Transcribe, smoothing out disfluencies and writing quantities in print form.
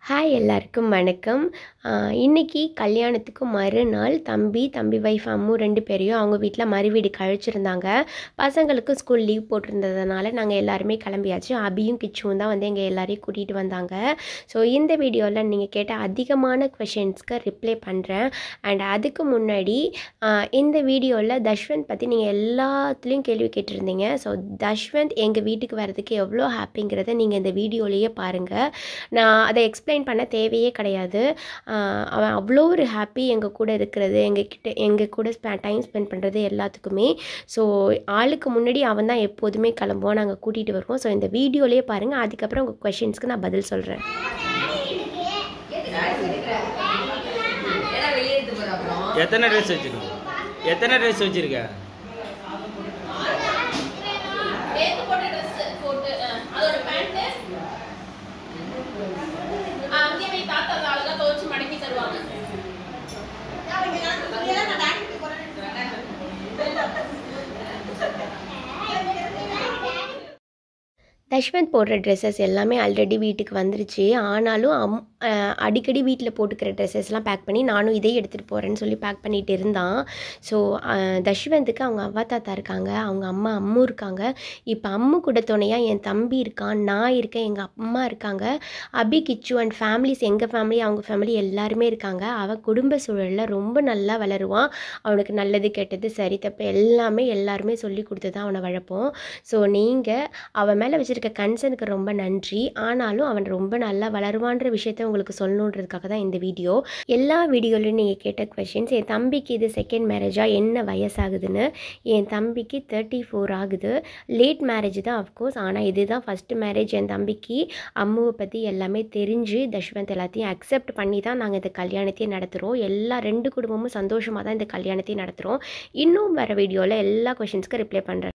Hi எல்லாருக்கும் வணக்கம். இன்னைக்கு கல்யாணத்துக்கு மறுநாள் தம்பி வைஃப் அம்மு 2 பேரையும் அவங்க வீட்டில் மறுவீடு கழிச்சிருந்தாங்க. பசங்களுக்கு ஸ்கூல் லீவ் போட்டிருந்ததுனால நாங்கள் எல்லாருமே கிளம்பியாச்சு. அபியும் கிச்சுவும் தான் வந்து எங்கள் எல்லாரையும் கூட்டிகிட்டு வந்தாங்க. ஸோ இந்த வீடியோவில் நீங்கள் கேட்ட அதிகமான கொஷின்ஸ்க்கு ரிப்ளை பண்ணுறேன். அண்ட் அதுக்கு முன்னாடி இந்த வீடியோவில் தஷ்வந்த் பற்றி நீங்கள் எல்லாத்துலேயும் கேள்வி கேட்டிருந்தீங்க. ஸோ தஷ்வந்த் எங்கள் வீட்டுக்கு வர்றதுக்கு எவ்வளோ ஹாப்பிங்கிறத நீங்கள் இந்த வீடியோலேயே பாருங்கள். நான் அதை எக்ஸ்பிளைன் பண்ண தேவையே கிடையாது. அவன் அவ்வளோ ஒரு ஹாப்பி எங்கள் கூட இருக்கிறது, எங்கள் கூட டைம் ஸ்பெண்ட் பண்ணுறது எல்லாத்துக்குமே. ஸோ ஆளுக்கு முன்னாடி அவன் தான் எப்போதுமே கிளம்புவோம், நாங்கள் கூட்டிகிட்டு வருவோம். ஸோ இந்த வீடியோலேயே பாருங்கள். அதுக்கப்புறம் உங்கள் கொஷின்ஸ்க்கு நான் பதில் சொல்கிறேன். எத்தனை ட்ரெஸ் வச்சிருக்க? தஷ்வந்த் போடுற ட்ரெஸ்ஸஸ் எல்லாமே ஆல்ரெடி வீட்டுக்கு வந்துருச்சு. ஆனாலும் அடிக்கடி வீட்டில் போட்டுக்கிற ட்ரெஸ்ஸஸ்லாம் பேக் பண்ணி நானும் இதே எடுத்துகிட்டு போகிறேன்னு சொல்லி பேக் பண்ணிகிட்டு இருந்தான். ஸோ தஷ்வந்துக்கு அவங்க அவ்வா தாத்தா இருக்காங்க, அவங்க அம்மா அம்மு இருக்காங்க. இப்போ அம்மு கூட துணையாக என் தம்பி இருக்கான், நான் இருக்கேன், எங்கள் அம்மா இருக்காங்க, அபி கிச்சு அண்ட் ஃபேமிலிஸ், எங்கள் ஃபேமிலி அவங்க ஃபேமிலி எல்லாருமே இருக்காங்க. அவன் குடும்ப சூழலில் ரொம்ப நல்லா வளருவான். அவனுக்கு நல்லது கெட்டது சரி தப்பு எல்லாருமே சொல்லி கொடுத்து தான் அவனை வளர்ப்போம். ஸோ நீங்கள் அவன் மேலே வச்சுருக்க கன்சர்னுக்கு ரொம்ப நன்றி. ஆனாலும் அவன் ரொம்ப நல்லா வளருவான்ற விஷயத்த உங்களுக்கு சொல்லணுன்றதுக்காக தான் இந்த வீடியோ. எல்லா வீடியோலையும் நீங்கள் கேட்ட கொஷின்ஸ், என் தம்பிக்கு இது செகண்ட் மேரேஜாக, என்ன வயசாகுதுன்னு. என் தம்பிக்கு 34 ஆகுது. லேட் மேரேஜ் தான் அஃப்கோர்ஸ், ஆனால் இதுதான் ஃபஸ்ட்டு மேரேஜ். என் தம்பிக்கு அம்முவை பற்றி எல்லாமே தெரிஞ்சு தஷ்வந்த் எல்லாத்தையும் அக்செப்ட் பண்ணி தான் நாங்கள் இந்த கல்யாணத்தையும் நடத்துகிறோம். எல்லா 2 குடும்பமும் சந்தோஷமாக தான் இந்த கல்யாணத்தையும் நடத்துகிறோம். இன்னும் வர வீடியோவில் எல்லா கொஷின்ஸ்க்கு ரிப்ளை பண்ணுறேன்.